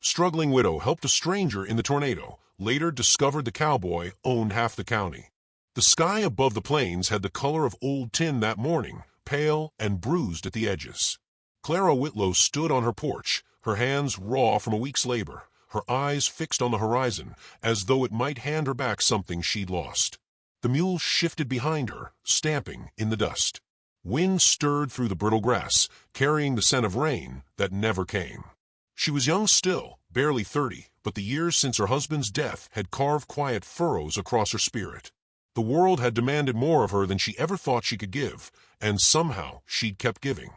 struggling widow helped a stranger in the tornado, later discovered the cowboy owned half the county. The sky above the plains had the color of old tin that morning, pale and bruised at the edges. Clara Whitlow stood on her porch, her hands raw from a week's labor, her eyes fixed on the horizon, as though it might hand her back something she'd lost. The mule shifted behind her, stamping in the dust. Wind stirred through the brittle grass, carrying the scent of rain that never came. She was young still, barely 30, but the years since her husband's death had carved quiet furrows across her spirit. The world had demanded more of her than she ever thought she could give, and somehow she'd kept giving.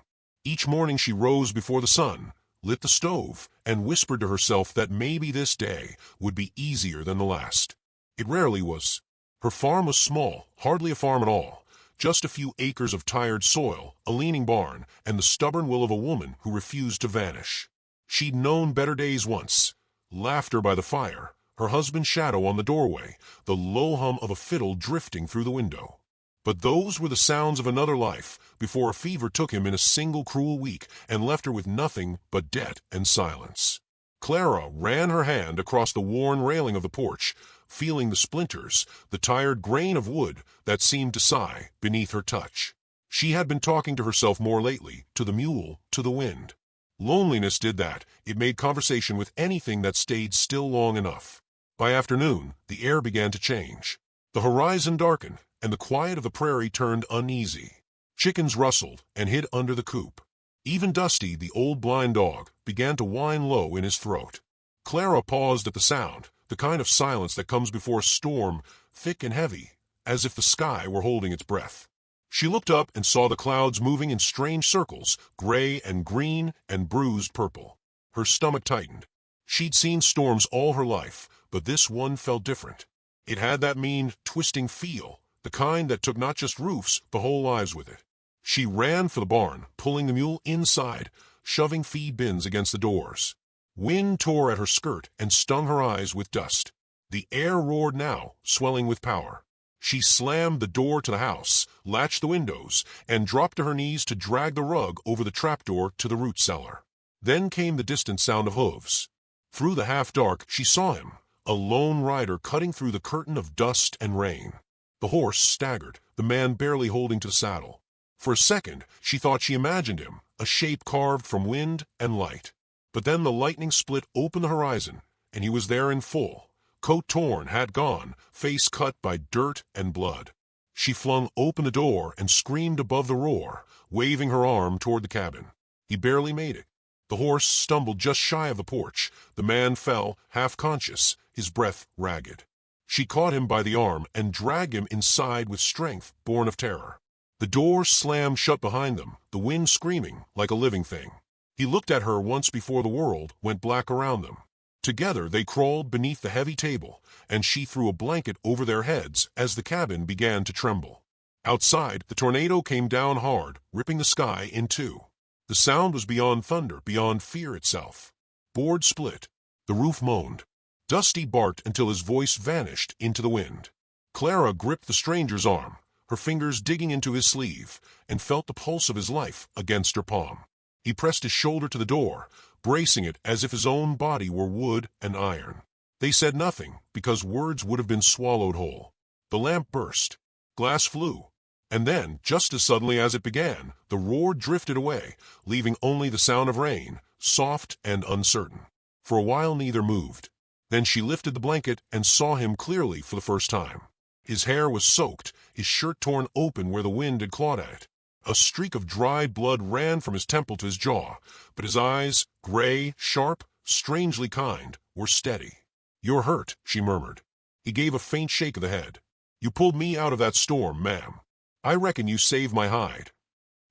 Each morning she rose before the sun, lit the stove, and whispered to herself that maybe this day would be easier than the last. It rarely was. Her farm was small, hardly a farm at all. Just a few acres of tired soil, a leaning barn, and the stubborn will of a woman who refused to vanish. She'd known better days once. Laughter by the fire, her husband's shadow on the doorway, the low hum of a fiddle drifting through the window. But those were the sounds of another life, before a fever took him in a single cruel week and left her with nothing but debt and silence. Clara ran her hand across the worn railing of the porch, feeling the splinters, the tired grain of wood that seemed to sigh beneath her touch. She had been talking to herself more lately, to the mule, to the wind. Loneliness did that. It made conversation with anything that stayed still long enough. By afternoon, the air began to change. The horizon darkened, and the quiet of the prairie turned uneasy. Chickens rustled and hid under the coop. Even Dusty, the old blind dog, began to whine low in his throat. Clara paused at the sound, the kind of silence that comes before a storm, thick and heavy, as if the sky were holding its breath. She looked up and saw the clouds moving in strange circles, gray and green and bruised purple. Her stomach tightened. She'd seen storms all her life, but this one felt different. It had that mean, twisting feel, the kind that took not just roofs, but whole lives with it. She ran for the barn, pulling the mule inside, shoving feed bins against the doors. Wind tore at her skirt and stung her eyes with dust. The air roared now, swelling with power. She slammed the door to the house, latched the windows, and dropped to her knees to drag the rug over the trapdoor to the root cellar. Then came the distant sound of hooves. Through the half-dark she saw him, a lone rider cutting through the curtain of dust and rain. The horse staggered, the man barely holding to the saddle. For a second she thought she imagined him, a shape carved from wind and light. But then the lightning split open the horizon, and he was there in full, coat torn, hat gone, face cut by dirt and blood. She flung open the door and screamed above the roar, waving her arm toward the cabin. He barely made it. The horse stumbled just shy of the porch. The man fell, half-conscious, his breath ragged. She caught him by the arm and dragged him inside with strength born of terror. The door slammed shut behind them, the wind screaming like a living thing. He looked at her once before the world went black around them. Together they crawled beneath the heavy table, and she threw a blanket over their heads as the cabin began to tremble. Outside, the tornado came down hard, ripping the sky in two. The sound was beyond thunder, beyond fear itself. Boards split. The roof moaned. Dusty barked until his voice vanished into the wind. Clara gripped the stranger's arm, her fingers digging into his sleeve, and felt the pulse of his life against her palm. He pressed his shoulder to the door, bracing it as if his own body were wood and iron. They said nothing, because words would have been swallowed whole. The lamp burst. Glass flew. And then, just as suddenly as it began, the roar drifted away, leaving only the sound of rain, soft and uncertain. For a while neither moved. Then she lifted the blanket and saw him clearly for the first time. His hair was soaked, his shirt torn open where the wind had clawed at it. A streak of dried blood ran from his temple to his jaw, but his eyes, gray, sharp, strangely kind, were steady. "You're hurt," she murmured. He gave a faint shake of the head. "You pulled me out of that storm, ma'am. I reckon you saved my hide."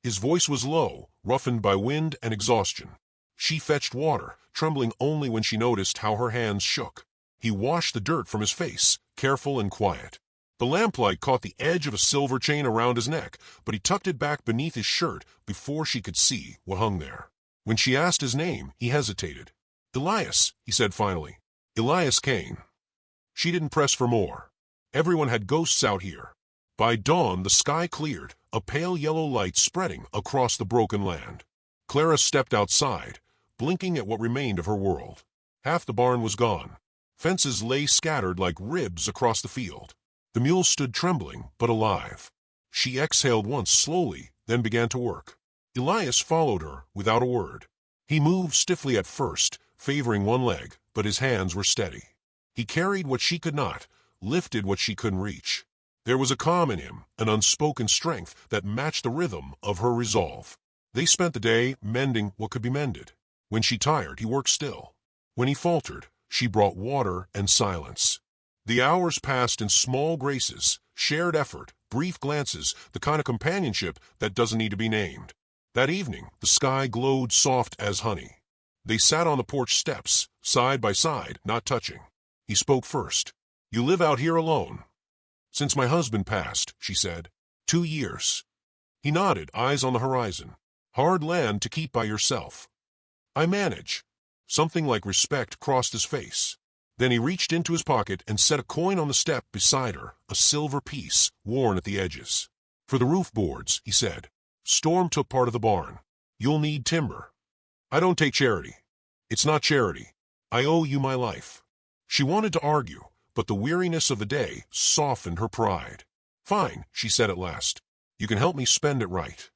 His voice was low, roughened by wind and exhaustion. She fetched water, trembling only when she noticed how her hands shook. He washed the dirt from his face, careful and quiet. The lamplight caught the edge of a silver chain around his neck, but he tucked it back beneath his shirt before she could see what hung there. When she asked his name, he hesitated. "Elias," he said finally. "Elias Kane." She didn't press for more. Everyone had ghosts out here. By dawn, the sky cleared, a pale yellow light spreading across the broken land. Clara stepped outside, blinking at what remained of her world. Half the barn was gone. Fences lay scattered like ribs across the field. The mule stood trembling, but alive. She exhaled once slowly, then began to work. Elias followed her without a word. He moved stiffly at first, favoring one leg, but his hands were steady. He carried what she could not, lifted what she couldn't reach. There was a calm in him, an unspoken strength that matched the rhythm of her resolve. They spent the day mending what could be mended. When she tired, he worked still. When he faltered, she brought water and silence. The hours passed in small graces, shared effort, brief glances, the kind of companionship that doesn't need to be named. That evening, the sky glowed soft as honey. They sat on the porch steps, side by side, not touching. He spoke first. "You live out here alone?" "Since my husband passed," she said. 2 years. He nodded, eyes on the horizon. "Hard land to keep by yourself." "I manage." Something like respect crossed his face. Then he reached into his pocket and set a coin on the step beside her, a silver piece, worn at the edges. "For the roof boards," he said. "Storm took part of the barn. You'll need timber." "I don't take charity." "It's not charity. I owe you my life." She wanted to argue, but the weariness of the day softened her pride. "Fine," she said at last. "You can help me spend it right."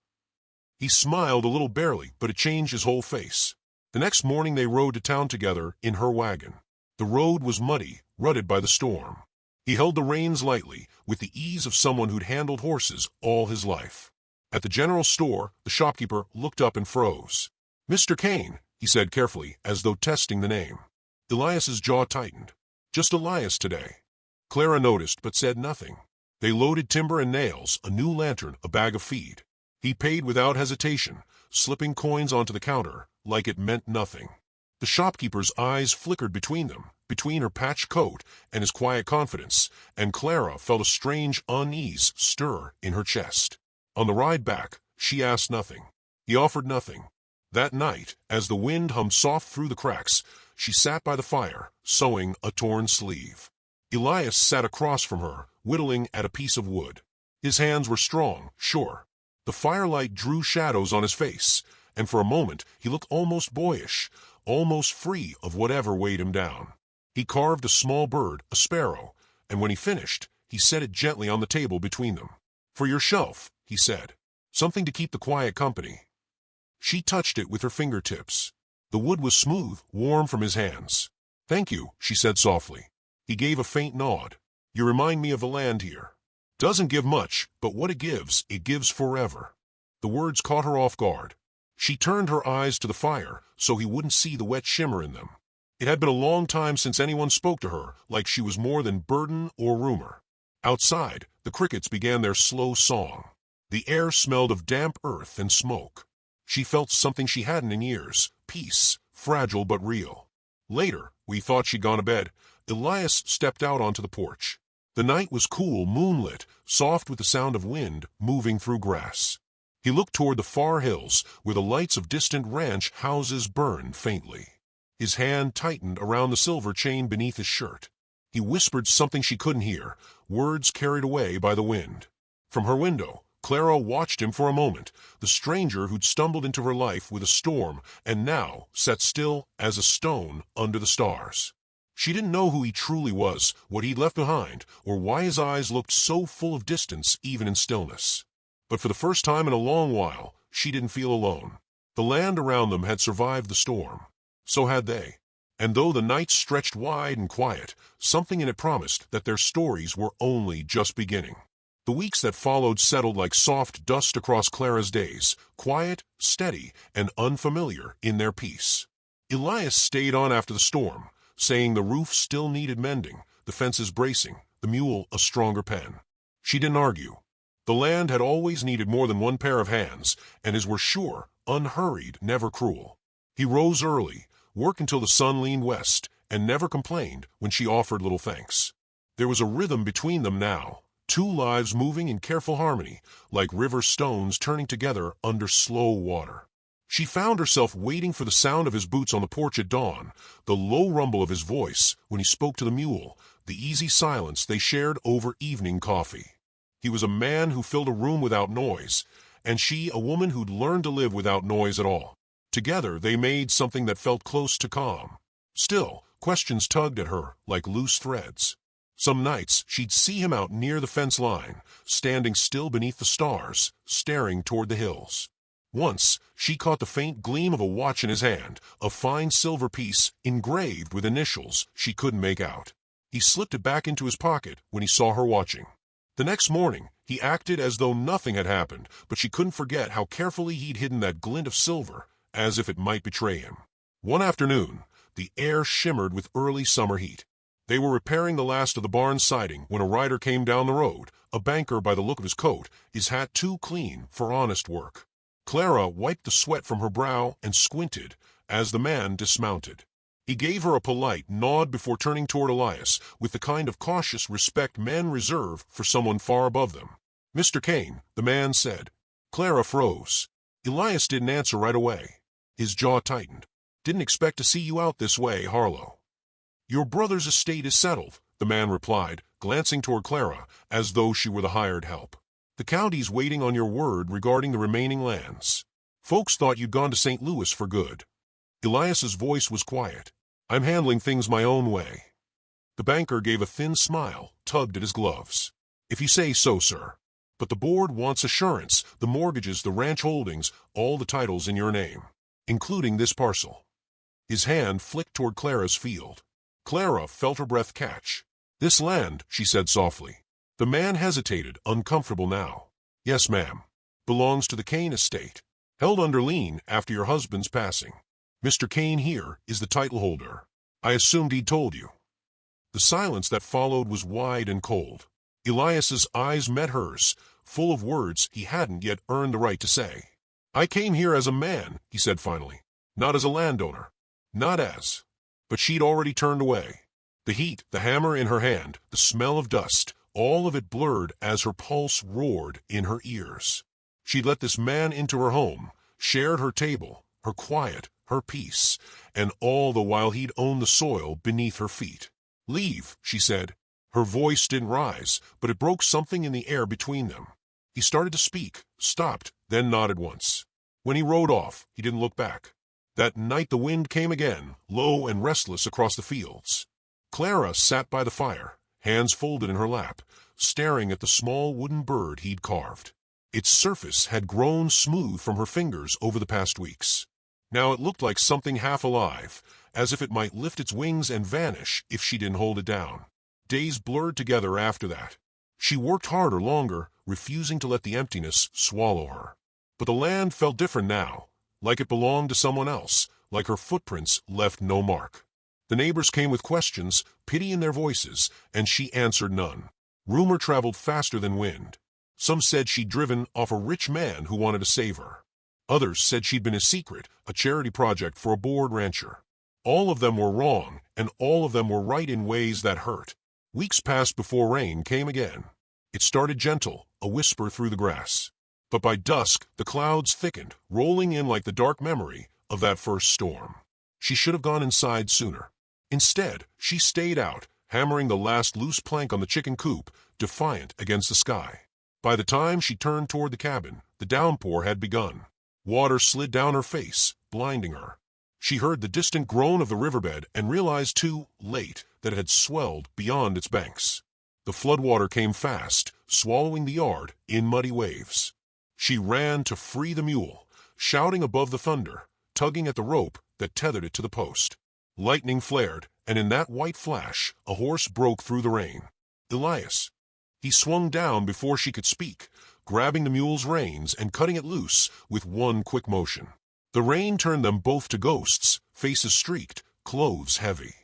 He smiled a little barely, but it changed his whole face. The next morning they rode to town together in her wagon. The road was muddy, rutted by the storm. He held the reins lightly, with the ease of someone who'd handled horses all his life. At the general store, the shopkeeper looked up and froze. "Mr. Kane," he said carefully, as though testing the name. Elias's jaw tightened. "Just Elias today." Clara noticed, but said nothing. They loaded timber and nails, a new lantern, a bag of feed. He paid without hesitation, slipping coins onto the counter, like it meant nothing. The shopkeeper's eyes flickered between them, between her patched coat and his quiet confidence, and Clara felt a strange unease stir in her chest. On the ride back, she asked nothing. He offered nothing. That night, as the wind hummed soft through the cracks, she sat by the fire, sewing a torn sleeve. Elias sat across from her, whittling at a piece of wood. His hands were strong, sure. The firelight drew shadows on his face, and for a moment he looked almost boyish, almost free of whatever weighed him down. He carved a small bird, a sparrow, and when he finished, he set it gently on the table between them. "For your shelf," he said. "Something to keep the quiet company." She touched it with her fingertips. The wood was smooth, warm from his hands. "Thank you," she said softly. He gave a faint nod. "You remind me of the land here. Doesn't give much, but what it gives forever." The words caught her off guard. She turned her eyes to the fire so he wouldn't see the wet shimmer in them. It had been a long time since anyone spoke to her like she was more than burden or rumor. Outside, the crickets began their slow song. The air smelled of damp earth and smoke. She felt something she hadn't in years, peace, fragile but real. Later, we thought she'd gone to bed, Elias stepped out onto the porch. The night was cool, moonlit, soft with the sound of wind moving through grass. He looked toward the far hills, where the lights of distant ranch houses burned faintly. His hand tightened around the silver chain beneath his shirt. He whispered something she couldn't hear, words carried away by the wind. From her window, Clara watched him for a moment, the stranger who'd stumbled into her life with a storm and now sat still as a stone under the stars. She didn't know who he truly was, what he'd left behind, or why his eyes looked so full of distance even in stillness. But for the first time in a long while, she didn't feel alone. The land around them had survived the storm. So had they. And though the nights stretched wide and quiet, something in it promised that their stories were only just beginning. The weeks that followed settled like soft dust across Clara's days, quiet, steady, and unfamiliar in their peace. Elias stayed on after the storm, saying the roof still needed mending, the fences bracing, the mule a stronger pen. She didn't argue. The land had always needed more than one pair of hands, and his were sure, unhurried, never cruel. He rose early, worked until the sun leaned west, and never complained when she offered little thanks. There was a rhythm between them now, two lives moving in careful harmony, like river stones turning together under slow water. She found herself waiting for the sound of his boots on the porch at dawn, the low rumble of his voice when he spoke to the mule, the easy silence they shared over evening coffee. He was a man who filled a room without noise, and she a woman who'd learned to live without noise at all. Together they made something that felt close to calm. Still, questions tugged at her like loose threads. Some nights she'd see him out near the fence line, standing still beneath the stars, staring toward the hills. Once, she caught the faint gleam of a watch in his hand, a fine silver piece engraved with initials she couldn't make out. He slipped it back into his pocket when he saw her watching. The next morning, he acted as though nothing had happened, but she couldn't forget how carefully he'd hidden that glint of silver, as if it might betray him. One afternoon, the air shimmered with early summer heat. They were repairing the last of the barn siding when a rider came down the road, a banker by the look of his coat, his hat too clean for honest work. Clara wiped the sweat from her brow and squinted as the man dismounted. He gave her a polite nod before turning toward Elias with the kind of cautious respect men reserve for someone far above them. "Mr. Kane," the man said. Clara froze. Elias didn't answer right away. His jaw tightened. "Didn't expect to see you out this way, Harlow." "Your brother's estate is settled," the man replied, glancing toward Clara as though she were the hired help. "The county's waiting on your word regarding the remaining lands. Folks thought you'd gone to St. Louis for good." Elias's voice was quiet. "I'm handling things my own way." The banker gave a thin smile, tugged at his gloves. "If you say so, sir. But the board wants assurance, the mortgages, the ranch holdings, all the titles in your name, including this parcel." His hand flicked toward Clara's field. Clara felt her breath catch. "This land," she said softly. The man hesitated, uncomfortable now. "Yes, ma'am. Belongs to the Kane estate. Held under lien after your husband's passing. Mr. Kane here is the title holder. I assumed he'd told you." The silence that followed was wide and cold. Elias's eyes met hers, full of words he hadn't yet earned the right to say. "I came here as a man," he said finally. "Not as a landowner. Not as—" But she'd already turned away. The heat, the hammer in her hand, the smell of dust, all of it blurred as her pulse roared in her ears. She'd let this man into her home, shared her table, her quiet, her peace, and all the while he'd owned the soil beneath her feet. "Leave," she said. Her voice didn't rise, but it broke something in the air between them. He started to speak, stopped, then nodded once. When he rode off, he didn't look back. That night the wind came again, low and restless across the fields. Clara sat by the fire, hands folded in her lap, staring at the small wooden bird he'd carved. Its surface had grown smooth from her fingers over the past weeks. Now it looked like something half alive, as if it might lift its wings and vanish if she didn't hold it down. Days blurred together after that. She worked harder longer, refusing to let the emptiness swallow her. But the land felt different now, like it belonged to someone else, like her footprints left no mark. The neighbors came with questions, pity in their voices, and she answered none. Rumor traveled faster than wind. Some said she'd driven off a rich man who wanted to save her. Others said she'd been a secret, a charity project for a bored rancher. All of them were wrong, and all of them were right in ways that hurt. Weeks passed before rain came again. It started gentle, a whisper through the grass. But by dusk, the clouds thickened, rolling in like the dark memory of that first storm. She should have gone inside sooner. Instead, she stayed out, hammering the last loose plank on the chicken coop, defiant against the sky. By the time she turned toward the cabin, the downpour had begun. Water slid down her face, blinding her. She heard the distant groan of the riverbed and realized too late that it had swelled beyond its banks. The floodwater came fast, swallowing the yard in muddy waves. She ran to free the mule, shouting above the thunder, tugging at the rope that tethered it to the post. Lightning flared, and in that white flash, a horse broke through the rain. Elias. He swung down before she could speak, grabbing the mule's reins and cutting it loose with one quick motion. The rain turned them both to ghosts, faces streaked, clothes heavy.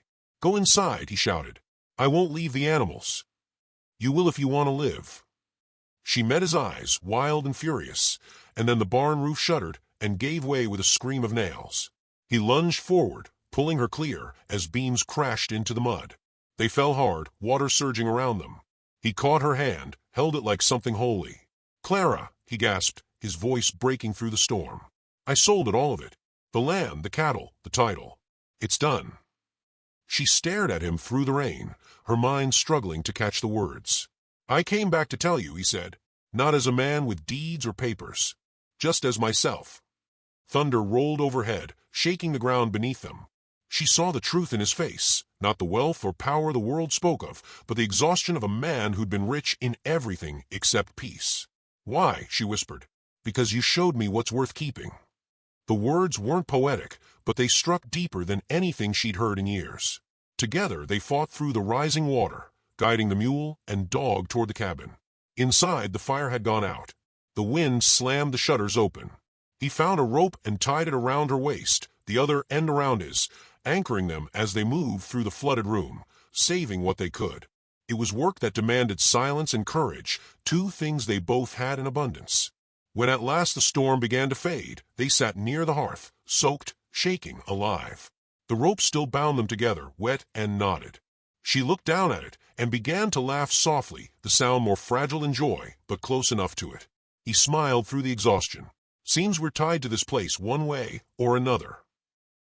"Go inside," he shouted. "I won't leave the animals." "You will if you want to live." She met his eyes, wild and furious, and then the barn roof shuddered and gave way with a scream of nails. He lunged forward, pulling her clear as beams crashed into the mud. They fell hard, water surging around them. He caught her hand, held it like something holy. "Clara," he gasped, his voice breaking through the storm. "I sold it, all of it. The land, the cattle, the title. It's done." She stared at him through the rain, her mind struggling to catch the words. "I came back to tell you," he said, "not as a man with deeds or papers, just as myself." Thunder rolled overhead, shaking the ground beneath them. She saw the truth in his face, not the wealth or power the world spoke of, but the exhaustion of a man who'd been rich in everything except peace. "Why?" she whispered. "Because you showed me what's worth keeping." The words weren't poetic, but they struck deeper than anything she'd heard in years. Together they fought through the rising water, guiding the mule and dog toward the cabin. Inside, the fire had gone out. The wind slammed the shutters open. He found a rope and tied it around her waist, the other end around his, anchoring them as they moved through the flooded room, saving what they could. It was work that demanded silence and courage, two things they both had in abundance. When at last the storm began to fade, they sat near the hearth, soaked, shaking, alive. The rope still bound them together, wet and knotted. She looked down at it and began to laugh softly, the sound more fragile than joy, but close enough to it. He smiled through the exhaustion. "Seems we're tied to this place one way or another."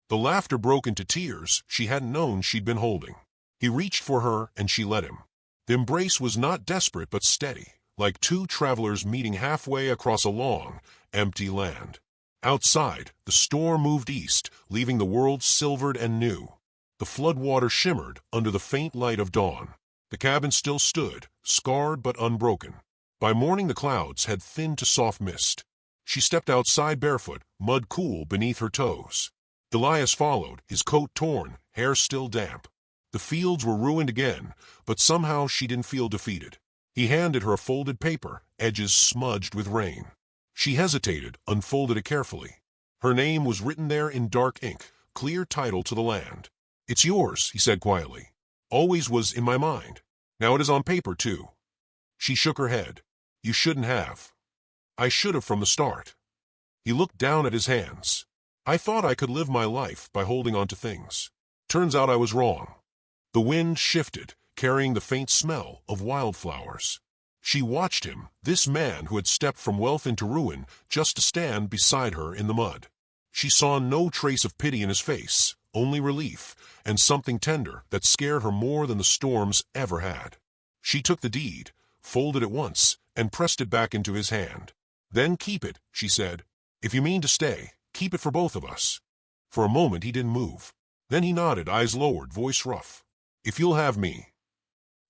The laughter broke into tears she hadn't known she'd been holding. He reached for her and she let him. The embrace was not desperate but steady, like two travelers meeting halfway across a long, empty land. Outside, the storm moved east, leaving the world silvered and new. The flood water shimmered under the faint light of dawn. The cabin still stood, scarred but unbroken. By morning the clouds had thinned to soft mist. She stepped outside barefoot, mud cool beneath her toes. Elias followed, his coat torn, hair still damp. The fields were ruined again, but somehow she didn't feel defeated. He handed her a folded paper, edges smudged with rain. She hesitated, unfolded it carefully. Her name was written there in dark ink, clear title to the land. "It's yours," he said quietly. "Always was in my mind. Now it is on paper, too." She shook her head. "You shouldn't have." "I should have from the start." He looked down at his hands. "I thought I could live my life by holding on to things. Turns out I was wrong." The wind shifted, carrying the faint smell of wildflowers. She watched him, this man who had stepped from wealth into ruin, just to stand beside her in the mud. She saw no trace of pity in his face, only relief, and something tender that scared her more than the storms ever had. She took the deed, folded it once, and pressed it back into his hand. "Then keep it," she said. "If you mean to stay, keep it for both of us." For a moment he didn't move. Then he nodded, eyes lowered, voice rough. "If you'll have me."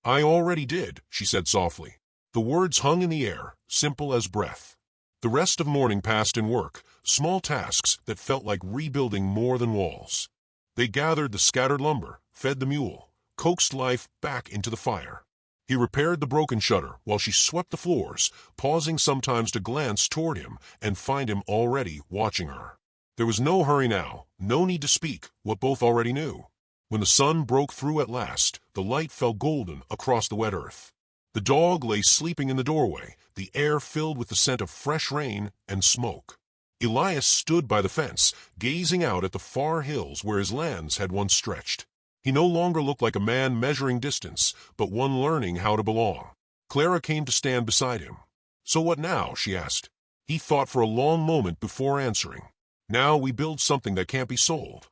"I already did," she said softly. The words hung in the air, simple as breath. The rest of morning passed in work, small tasks that felt like rebuilding more than walls. They gathered the scattered lumber, fed the mule, coaxed life back into the fire. He repaired the broken shutter while she swept the floors, pausing sometimes to glance toward him and find him already watching her. There was no hurry now, no need to speak what both already knew. When the sun broke through at last, the light fell golden across the wet earth. The dog lay sleeping in the doorway, the air filled with the scent of fresh rain and smoke. Elias stood by the fence, gazing out at the far hills where his lands had once stretched. He no longer looked like a man measuring distance, but one learning how to belong. Clara came to stand beside him. "So what now?" she asked. He thought for a long moment before answering. "Now we build something that can't be sold."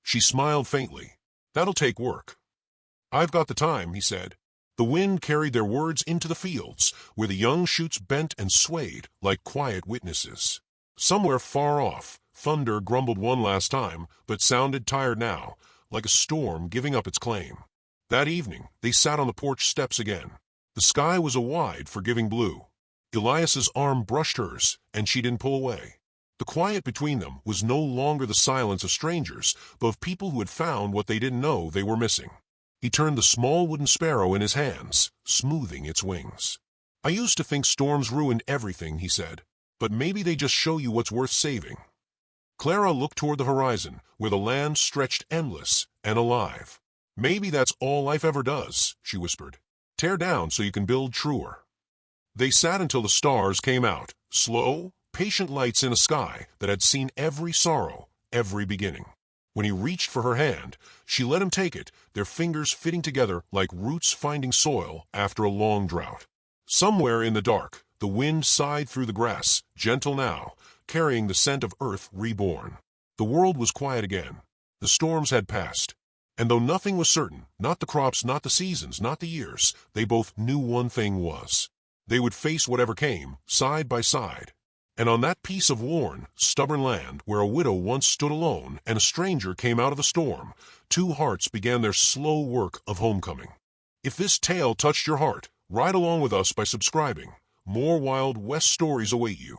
She smiled faintly. "That'll take work." "I've got the time," he said. The wind carried their words into the fields, where the young shoots bent and swayed like quiet witnesses. Somewhere far off, thunder grumbled one last time, but sounded tired now, like a storm giving up its claim. That evening, they sat on the porch steps again. The sky was a wide, forgiving blue. Elias's arm brushed hers, and she didn't pull away. The quiet between them was no longer the silence of strangers, but of people who had found what they didn't know they were missing. He turned the small wooden sparrow in his hands, smoothing its wings. "I used to think storms ruined everything," he said, "but maybe they just show you what's worth saving." Clara looked toward the horizon, where the land stretched endless and alive. "Maybe that's all life ever does," she whispered. "Tear down so you can build truer." They sat until the stars came out, slow, patient lights in a sky that had seen every sorrow, every beginning. When he reached for her hand, she let him take it, their fingers fitting together like roots finding soil after a long drought. Somewhere in the dark, the wind sighed through the grass, gentle now, carrying the scent of earth reborn. The world was quiet again. The storms had passed. And though nothing was certain, not the crops, not the seasons, not the years, they both knew one thing was. They would face whatever came, side by side. And on that piece of worn, stubborn land where a widow once stood alone and a stranger came out of the storm, two hearts began their slow work of homecoming. If this tale touched your heart, ride along with us by subscribing. More Wild West stories await you.